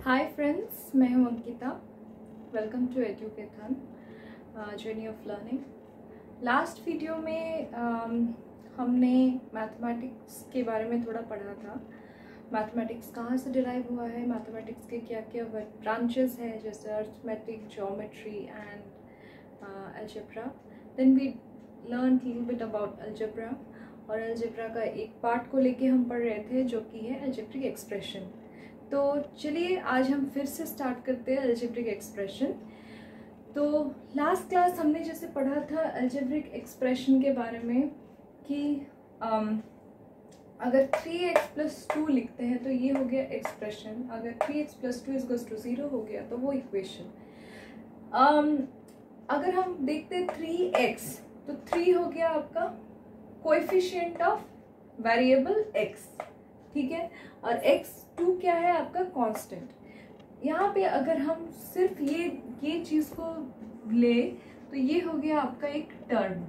हाय friends, मैं हूं Ankita. Welcome to Educathon journey of learning. Last video में हमने मैथमेटिक्स के बारे में थोड़ा पढ़ा था। मैथमेटिक्स कहाँ से डिराइव हुआ है, मैथमेटिक्स के क्या क्या ब्रांचेस हैं, जैसे arithmetic, geometry and algebra. Then we learn little bit about algebra, और अलजेब्रा का एक पार्ट को लेके हम पढ़ रहे थे जो कि है अलजेब्रिक एक्सप्रेशन। तो चलिए आज हम फिर से स्टार्ट करते हैं अलजेब्रिक एक्सप्रेशन। तो लास्ट क्लास हमने जैसे पढ़ा था अलजेब्रिक एक्सप्रेशन के बारे में कि अगर 3x+2 लिखते हैं तो ये हो गया एक्सप्रेशन। अगर 3x+2 = 0 हो गया तो वो इक्वेशन। अगर हम देखते हैं 3x, तो 3 हो गया आपका कोएफिशिएंट ऑफ वेरिएबल x, ठीक है, और x2 क्या है आपका कांस्टेंट। यहाँ पे अगर हम सिर्फ ये चीज को ले तो ये हो गया आपका एक टर्म,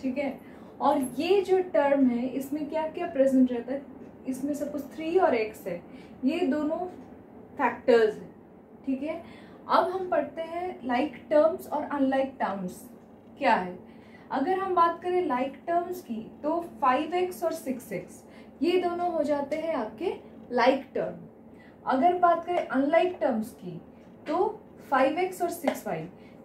ठीक है। और ये जो टर्म है इसमें क्या क्या प्रेजेंट रहता है, इसमें सपोज 3 और x है, ये दोनों फैक्टर्स है, ठीक है। अब हम पढ़ते हैं लाइक टर्म्स और अनलाइक टर्म्स क्या है। अगर हम बात करें लाइक टर्म्स की तो 5x और 6x ये दोनों हो जाते हैं आपके लाइक टर्म। अगर बात करें अनलाइक टर्म्स की तो 5x और 6y।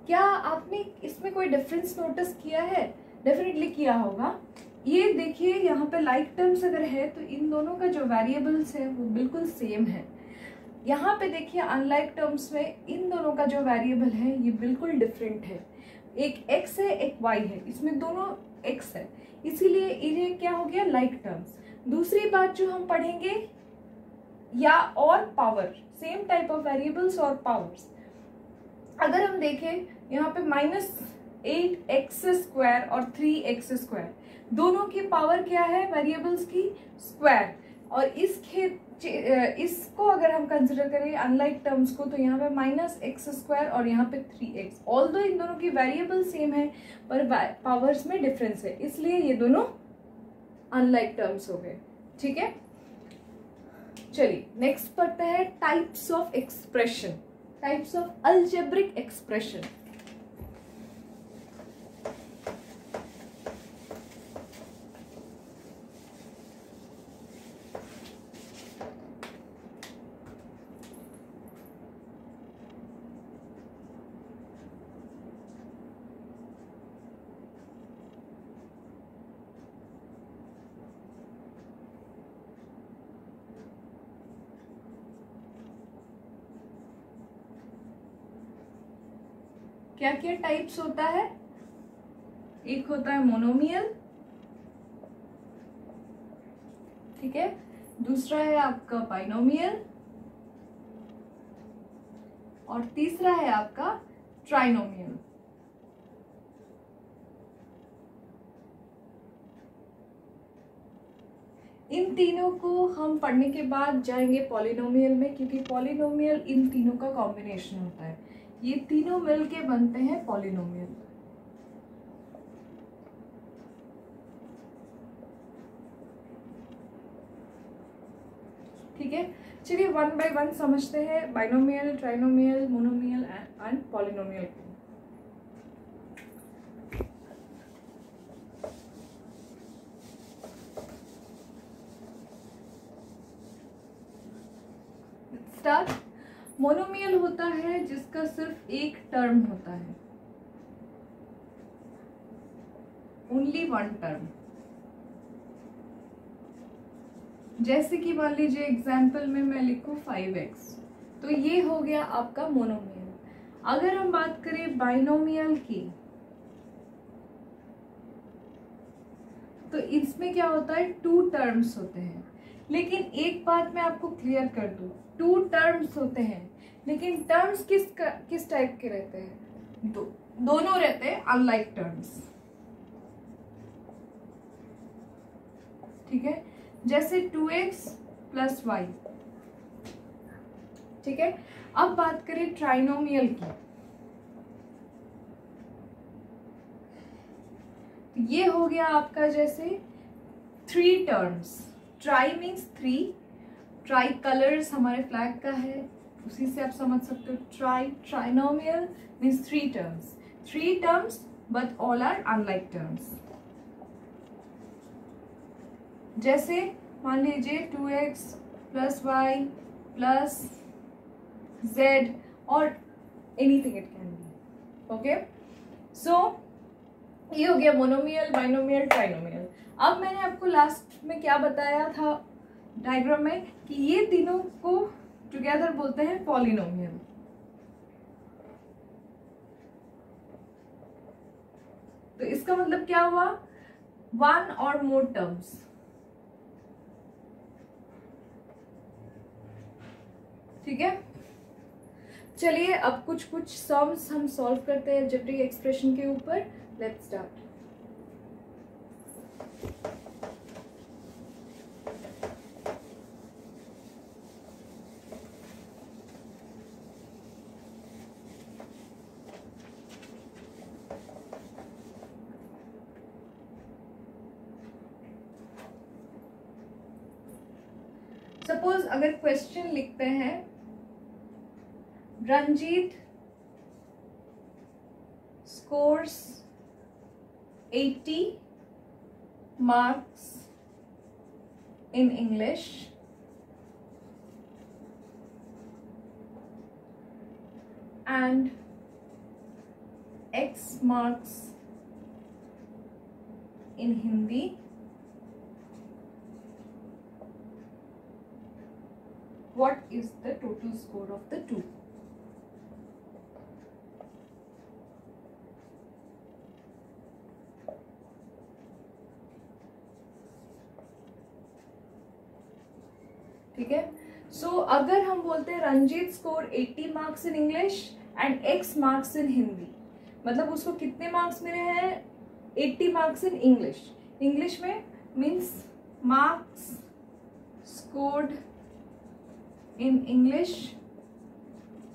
क्या आपने इसमें कोई डिफरेंस नोटिस किया है? डेफिनेटली किया होगा। ये देखिए यहाँ पे लाइक टर्म्स अगर है तो इन दोनों का जो वेरिएबल्स है वो बिल्कुल सेम है। यहाँ पे देखिए अनलाइक टर्म्स में इन दोनों का जो वेरिएबल है ये बिल्कुल डिफरेंट है। एक x है, एक y है, इसमें दोनों x है, इसीलिए इन्हें क्या हो गया लाइक टर्म्स। दूसरी बात जो हम पढ़ेंगे, या और power, same type of variables और पावर्स। अगर हम देखें यहाँ पे -8x² और 3x², दोनों की पावर क्या है वेरिएबल्स की? स्क्वायर। और इसको अगर हम कंसिडर करें अनलाइक टर्म्स को, तो यहाँ पे -x² और यहाँ पे 3x। ऑल्दो इन दोनों की वेरिएबल सेम है पर पावर्स में डिफरेंस है, इसलिए ये दोनों अनलाइक टर्म्स हो गए, ठीक है। चलिए नेक्स्ट पढ़ते हैं types of expression, types of algebraic expression. क्या क्या टाइप्स होता है? एक होता है मोनोमियल, ठीक है, दूसरा है आपका बाइनोमियल, और तीसरा है आपका ट्राइनोमियल। इन तीनों को हम पढ़ने के बाद जाएंगे पॉलिनोमियल में, क्योंकि पॉलिनोमियल इन तीनों का कॉम्बिनेशन होता है। ये तीनों मिलके बनते हैं पॉलिनोमियल, ठीक है। चलिए वन बाय वन समझते हैं binomial, trinomial, monomial and polynomial को। स्टार्ट। मोनोमियल होता है जिसका सिर्फ एक टर्म होता है, ओनली वन टर्म। जैसे कि मान लीजिए एग्जाम्पल में मैं लिखूं 5x, तो ये हो गया आपका मोनोमियल। अगर हम बात करें बाइनोमियल की, तो इसमें क्या होता है, 2 टर्म्स होते हैं। लेकिन एक बात मैं आपको क्लियर कर दूं, 2 टर्म्स होते हैं, लेकिन टर्म्स किस टाइप के रहते हैं? दोनों रहते हैं अनलाइक टर्म्स, ठीक है। जैसे 2x + y, ठीक है। अब बात करें ट्राइनोमियल की, ये हो गया आपका जैसे 3 terms. Tri means 3 tri colours हमारे फ्लैग का है, उसी से आप समझ सकते हो। Trinomial means three terms but all are unlike terms. जैसे मान लीजिए 2x plus y plus z और anything it can be. Okay, so ये हो गया मोनोमियल, बाइनोमियल, ट्राइनोमियल। अब मैंने आपको लास्ट में क्या बताया था डायग्राम में कि ये तीनों को टुगेदर बोलते हैं पॉलिनोमियल। तो इसका मतलब क्या हुआ, वन और मोर टर्म्स। ठीक है, चलिए अब कुछ सम्स हम सॉल्व करते हैं अलजेब्रिक एक्सप्रेशन के ऊपर। Let's start. सपोज अगर क्वेश्चन लिखते हैं Ranjit scores 80 marks in English and X marks in Hindi. What is the total score of the two? ठीक है, सो अगर हम बोलते हैं Ranjit score 80 marks in English and X marks in Hindi, मतलब उसको कितने मार्क्स मिले हैं, 80 मार्क्स इन इंग्लिश। इंग्लिश में means marks scored in English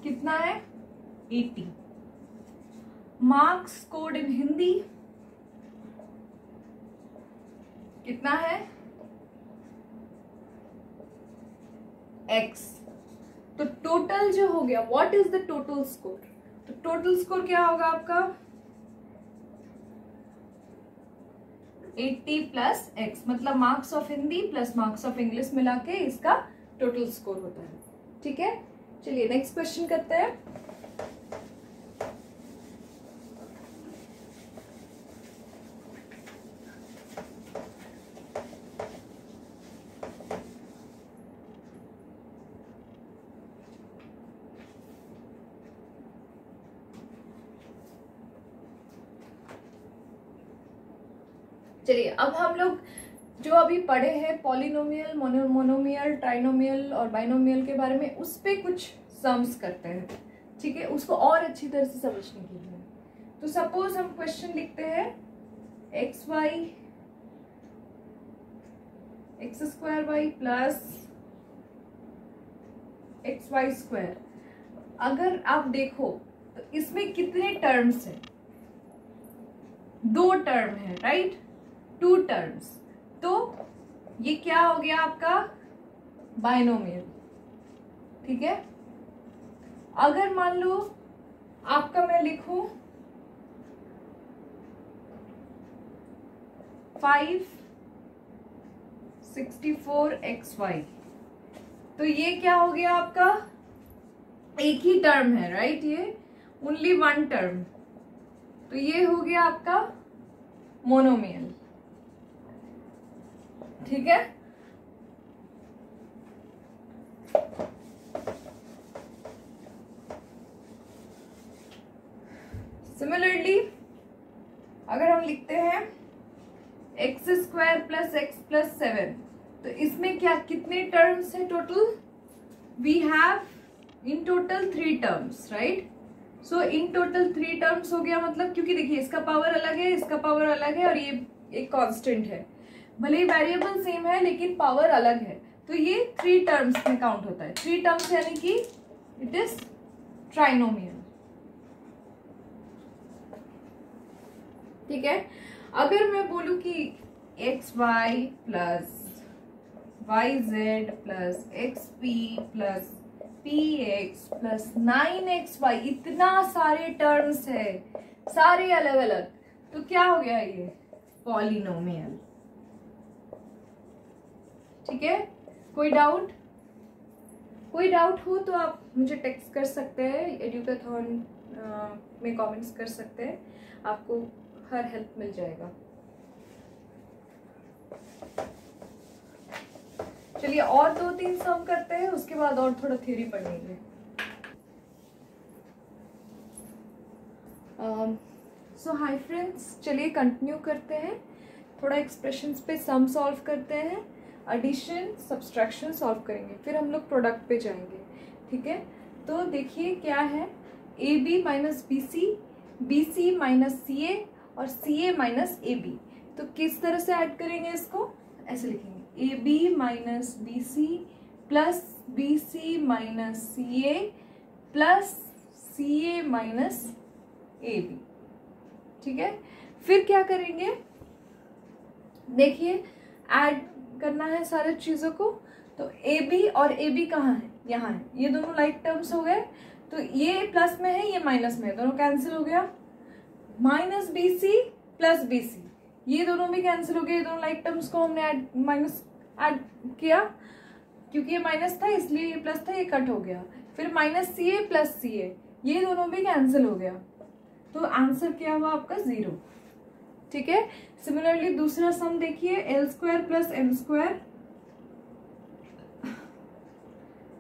कितना है, 80। मार्क्स स्कोर्ड इन हिंदी कितना है, X। तो टोटल जो हो गया, what is the total score, तो टोटल स्कोर क्या होगा आपका 80 प्लस X, मतलब marks of Hindi plus marks of English मिला के इसका टोटल स्कोर होता है। ठीक है, चलिए नेक्स्ट क्वेश्चन करते हैं। चलिए अब हम लोग जो अभी पढ़े हैं पॉलिनोमियल, मोनोमियल, ट्राइनोमियल और बाइनोमियल के बारे में, उस पे कुछ सम्स करते हैं। ठीक है, उसको और अच्छी तरह से समझने के लिए। तो सपोज हम क्वेश्चन लिखते हैं x square y plus x y square. अगर आप देखो तो इसमें कितने टर्म्स हैं, 2 टर्म है, राइट, 2 टर्म्स। तो ये क्या हो गया आपका बाइनोमियल। ठीक है, अगर मान लो आपका मैं लिखूं 564xy, तो ये क्या हो गया आपका, एक ही टर्म है, राइट, ये ओनली 1 टर्म। तो ये हो गया आपका मोनोमियल। ठीक है, सिमिलरली अगर हम लिखते हैं x square plus x plus 7, तो इसमें क्या कितने टर्म्स है total, we have in total 3 terms, right. So in total 3 terms हो गया, मतलब क्योंकि देखिए इसका पावर अलग है, इसका पावर अलग है और ये एक कांस्टेंट है, भले ही वेरिएबल सेम है लेकिन पावर अलग है, तो ये 3 टर्म्स में काउंट होता है। 3 टर्म्स यानी कि इट इज ट्राइनोमियल। ठीक है, अगर मैं बोलूं कि x y plus YZ plus XP plus PX plus 9XY, इतना सारे टर्म्स है, सारे अलग अलग, तो क्या हो गया ये पॉलिनोमियल। ठीक है, कोई डाउट? कोई डाउट हो तो आप मुझे टेक्स्ट कर सकते हैं, एडुकेथॉन में कमेंट्स कर सकते हैं, आपको हर हेल्प मिल जाएगा। चलिए और 2-3 सम करते हैं, उसके बाद और थोड़ा थ्योरी पढ़ेंगे। सो हाय फ्रेंड्स, चलिए कंटिन्यू करते हैं, थोड़ा एक्सप्रेशंस पे सम सॉल्व करते हैं, एडिशन सब्सट्रैक्शन सॉल्व करेंगे, फिर हम लोग प्रोडक्ट पे जाएंगे। ठीक है, तो देखिए क्या है, A B minus B C, B C minus C A और C a minus a B. तो किस तरह से ऐड करेंगे इसको, ऐसे लिखेंगे a B minus B c plus b C minus C a plus c a minus a b. ठीक है, फिर क्या करेंगे, देखिए ऐड करना है सारे चीज़ों को। तो ए बी और ए बी कहाँ है, यहाँ है, ये दोनों लाइक टर्म्स हो गए, तो ये प्लस में है ये माइनस में है, दोनों कैंसिल हो गया। Minus B c plus b c, ये दोनों भी कैंसिल हो गए, ये दोनों लाइक टर्म्स को हमने माइनस ऐड किया, क्योंकि ये माइनस था इसलिए ये प्लस था, ये कट हो गया। फिर minus C a plus c ए, ये दोनों भी कैंसिल हो गया, तो आंसर क्या हुआ आपका 0। ठीक है, सिमिलरली दूसरा सम देखिए, l square plus m square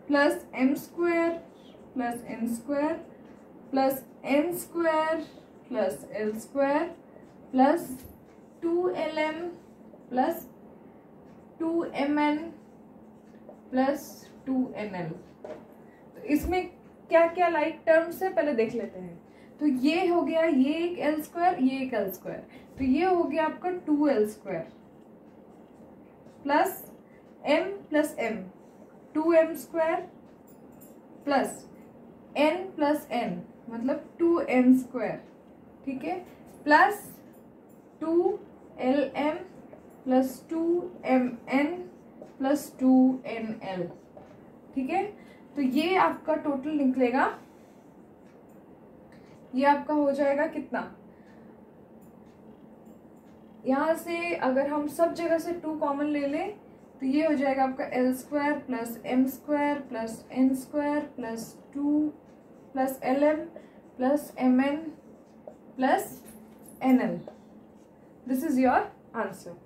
plus m square plus n square plus n square plus l square plus 2LM plus 2MN plus 2NL। तो इसमें क्या क्या लाइक टर्म्स है पहले देख लेते हैं। तो ये हो गया, ये एक एल स्क्वायर, ये एक एल स्क्वायर, तो ये हो गया आपका 2L square plus M plus M 2M square plus N plus N मतलब 2N स्क्वायर। ठीक है, plus 2LM plus 2MN plus 2NL। ठीक है, तो ये आपका टोटल निकलेगा, ये आपका हो जाएगा कितना, यहाँ से अगर हम सब जगह से 2 कॉमन ले लें तो ये हो जाएगा आपका l square plus m square plus n square plus 2 plus LM plus MN plus NL। This is your answer.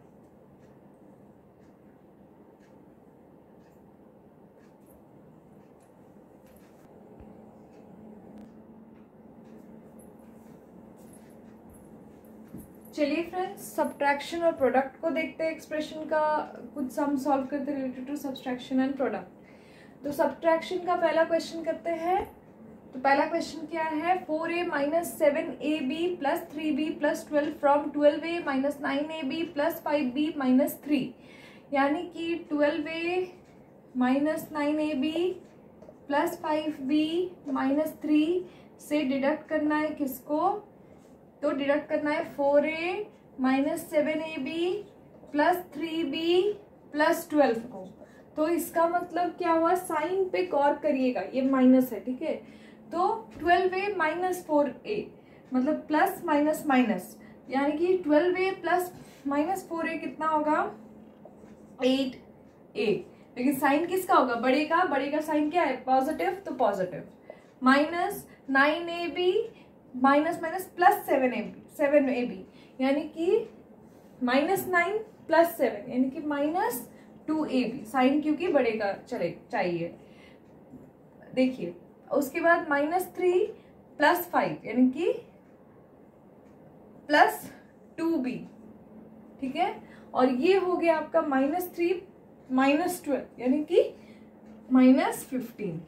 चलिए फ्रेंड्स, सब्ट्रैक्शन और प्रोडक्ट को देखते हैं, एक्सप्रेशन का कुछ सम सॉल्व करते related to subtraction and product. तो सब्ट्रैक्शन का पहला क्वेश्चन करते हैं। तो पहला क्वेश्चन क्या है, 4A minus 7AB plus 3B plus 12 from 12A minus 9AB plus 5B minus 3, यानी कि 12A minus 9AB plus 5B minus 3 से डिडक्ट करना है किसको, तो डिडक्ट करना है 4A minus 7AB plus 3B plus 12 को। तो इसका मतलब क्या हुआ, साइन पे गौर करिएगा, ये माइनस है। ठीक है, तो 12A माइनस 4A मतलब प्लस माइनस माइनस, यानी कि 12A प्लस माइनस 4A कितना होगा 8A। लेकिन साइन किसका होगा, बड़े का, बड़े का साइन क्या है पॉजिटिव, तो positive. Minus 9AB minus minus plus 7AB यानी कि माइनस 9 प्लस 7 यानी कि माइनस 2AB, साइन क्योंकि बड़े का चले चाहिए। देखिए उसके बाद माइनस 3 प्लस 5 यानी कि प्लस 2B। ठीक है, और ये हो गया आपका माइनस 3 माइनस 12 यानी कि माइनस 15।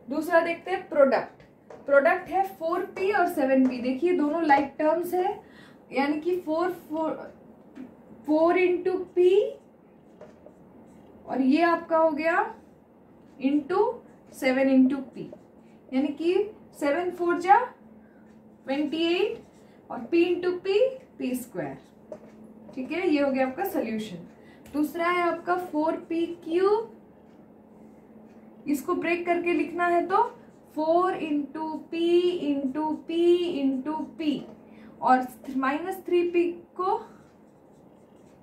दूसरा देखते हैं प्रोडक्ट। प्रोडक्ट है 4P और 7P। देखिए दोनों लाइक टर्म्स है, यानी कि 4 इंटू P और ये आपका हो गया इंटू 7 इंटू P, यानी कि 7 4 जा 28 और P into P P square. ठीक है, ये हो गया आपका सोल्यूशन। दूसरा है आपका 4p³, इसको ब्रेक करके लिखना है तो 4 into P into P into P, और -3p को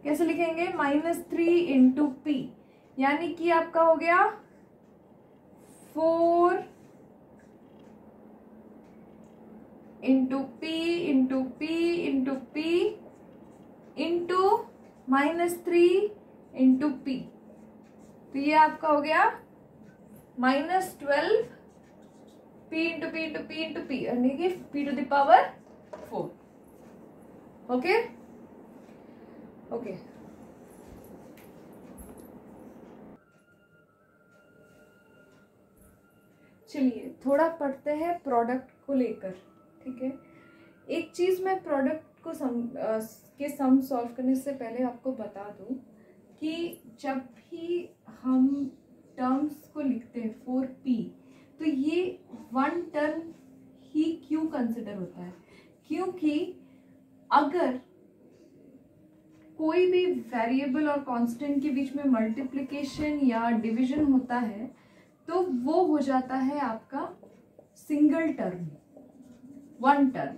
कैसे लिखेंगे, -3 इंटू पी, यानी कि आपका हो गया 4 into P into P into P into -3 into P, तो ये आपका हो गया -12 p into P into P into P, यानी कि p⁴। ओके ओके, चलिए थोड़ा पढ़ते हैं प्रोडक्ट को लेकर। ठीक है, एक चीज मैं प्रोडक्ट को के सम सॉल्व करने से पहले आपको बता दूं कि जब भी हम टर्म्स को लिखते हैं 4p, तो ये वन टर्म ही क्यों कंसिडर होता है, क्योंकि अगर कोई भी वेरिएबल और कांस्टेंट के बीच में मल्टीप्लिकेशन या डिवीजन होता है तो वो हो जाता है आपका single term, one term.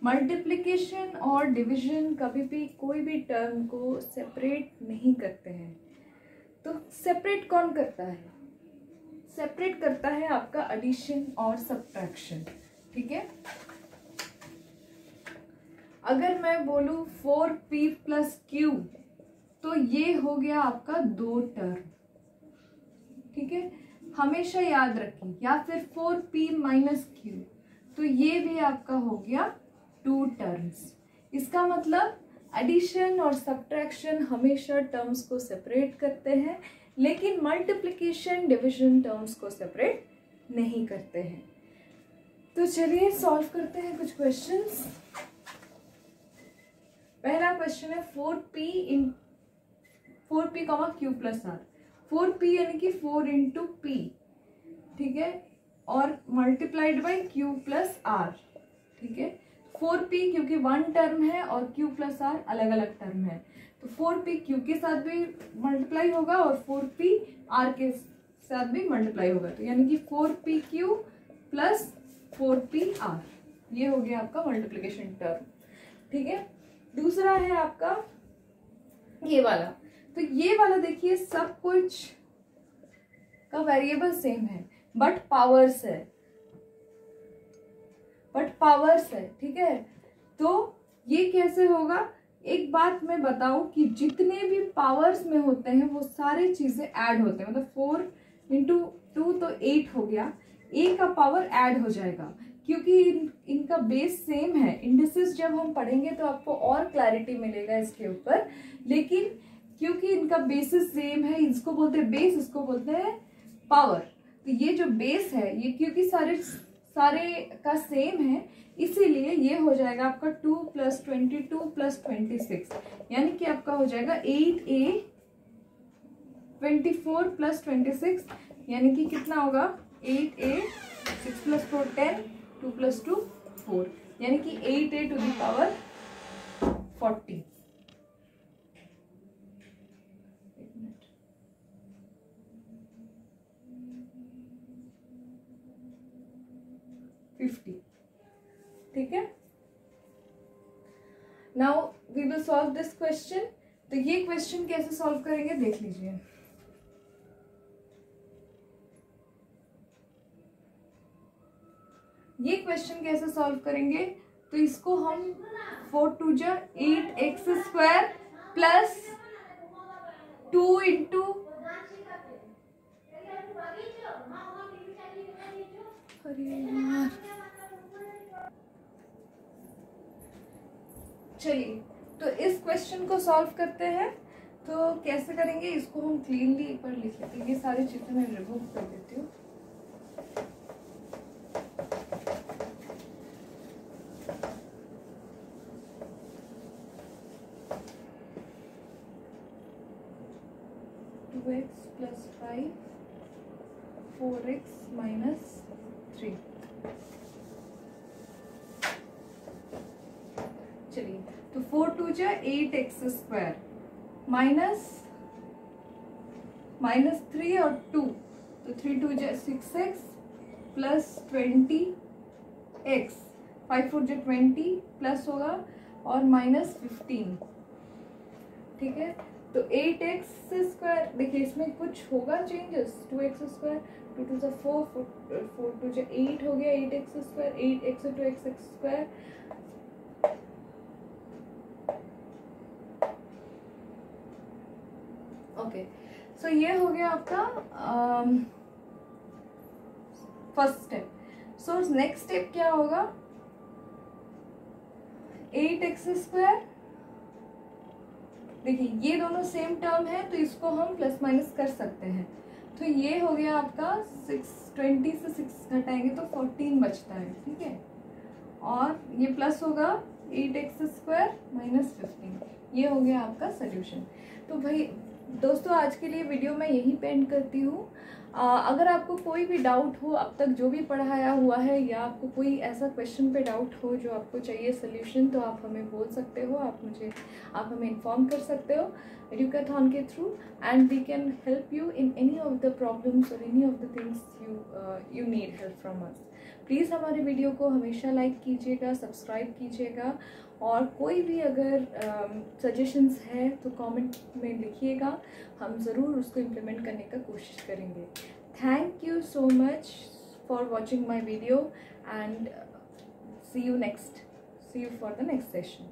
Multiplication और डिवीजन कभी भी कोई भी टर्म को सेपरेट नहीं करते हैं। तो सेपरेट कौन करता है, सेपरेट करता है आपका एडिशन और सब्ट्रैक्शन। ठीक है, अगर मैं बोलूं 4p+q तो ये हो गया आपका 2 टर्म। ठीक है, हमेशा याद रखें, या फिर 4p-q तो ये भी आपका हो गया 2 टर्म्स। इसका मतलब एडिशन और सब्ट्रैक्शन हमेशा टर्म्स को सेपरेट करते हैं, लेकिन मल्टीप्लिकेशन डिवीजन टर्म्स को सेपरेट नहीं करते हैं। तो चलिए सॉल्व करते हैं कुछ क्वेश्चंस। पहला क्वेश्चन है 4p, q+r। 4p यानी कि 4 इंटू पी, ठीक है, और मल्टीप्लाइड बाई q+r। ठीक है, 4p क्योंकि वन टर्म है और q+r अलग अलग टर्म है, तो 4p q के साथ भी मल्टीप्लाई होगा और 4p r के साथ भी मल्टीप्लाई होगा, तो यानी कि 4pq प्लस 4pr, ये हो गया आपका मल्टीप्लिकेशन टर्म। ठीक है, दूसरा है आपका ये वाला। तो ये वाला देखिए सब कुछ का वेरिएबल सेम है बट पावर्स है, ठीक है। तो ये कैसे होगा, एक बात मैं बताऊं कि जितने भी पावर्स में होते हैं वो सारी चीजें ऐड होते हैं, मतलब 4 इंटू 2 तो 8 हो गया, a का पावर ऐड हो जाएगा क्योंकि इनका बेस सेम है। इंडिसेस जब हम पढ़ेंगे तो आपको और क्लैरिटी मिलेगा इसके ऊपर, लेकिन क्योंकि इनका बेसिस सेम है, इसको बोलते हैं बेस, इसको बोलते हैं पावर। तो ये जो बेस है ये क्योंकि सारे का सेम है, इसीलिए ये हो जाएगा आपका 2 + 22 + 26, यानी कि आपका हो जाएगा 8a 24 + 26, यानी कि कितना होगा 8a 6 + 4 10 2 + 2 4, यानी कि 8a टू द पावर 40। 50। ठीक है, now we will solve this question. तो ये क्वेश्चन कैसे सॉल्व करेंगे देख लीजिए। ये क्वेश्चन कैसे सॉल्व करेंगे, तो इसको हम 4 2 जा 8x² प्लस 2 इंटू चलिए तो इस क्वेश्चन को सॉल्व करते हैं। तो कैसे करेंगे इसको हम क्लीनली एक बार लिख लेते हैं, ये सारी चीजें मैं रिमूव कर देती हूँ। x + 5 4x - 3। चलिए तो 4 2 जा 8x², माइनस 3 और 2, तो 3 2 जा 6x प्लस 20x, 5 4 जा 20 प्लस होगा और माइनस 15, ठीक है। तो 8x स्क्वायर, देखिए इसमें कुछ होगा चेंजेस, 2x स्क्वायर, 2 2 जा 4, 4 2 जा 8 हो गया, 8x square, 8x 2x square, okay. So ये हो गया आपका first step. So next step क्या होगा, 8x स्क्वायर, देखिए ये दोनों सेम टर्म है तो इसको हम प्लस माइनस कर सकते हैं। तो ये हो गया आपका 20 से 6 घटाएंगे तो 14 बचता है, ठीक है। और ये प्लस होगा 8x स्क्वायर माइनस 15, ये हो गया आपका सोल्यूशन। तो भाई दोस्तों आज के लिए वीडियो मैं यहीं पे एंड करती हूँ। अगर आपको कोई भी डाउट हो अब तक जो भी पढ़ाया हुआ है, या आपको कोई ऐसा क्वेश्चन पे डाउट हो जो आपको चाहिए सोल्यूशन, तो आप हमें बोल सकते हो, आप हमें इन्फॉर्म कर सकते हो एडुकाथॉन के through, and we can help you in any of the problems और any of the things you need help from us. Please हमारे वीडियो को हमेशा लाइक कीजिएगा, सब्सक्राइब कीजिएगा, और कोई भी अगर सजेशंस है तो कमेंट में लिखिएगा, हम ज़रूर उसको इम्प्लीमेंट करने का कोशिश करेंगे। Thank you so much for watching my video, and see you for the next session.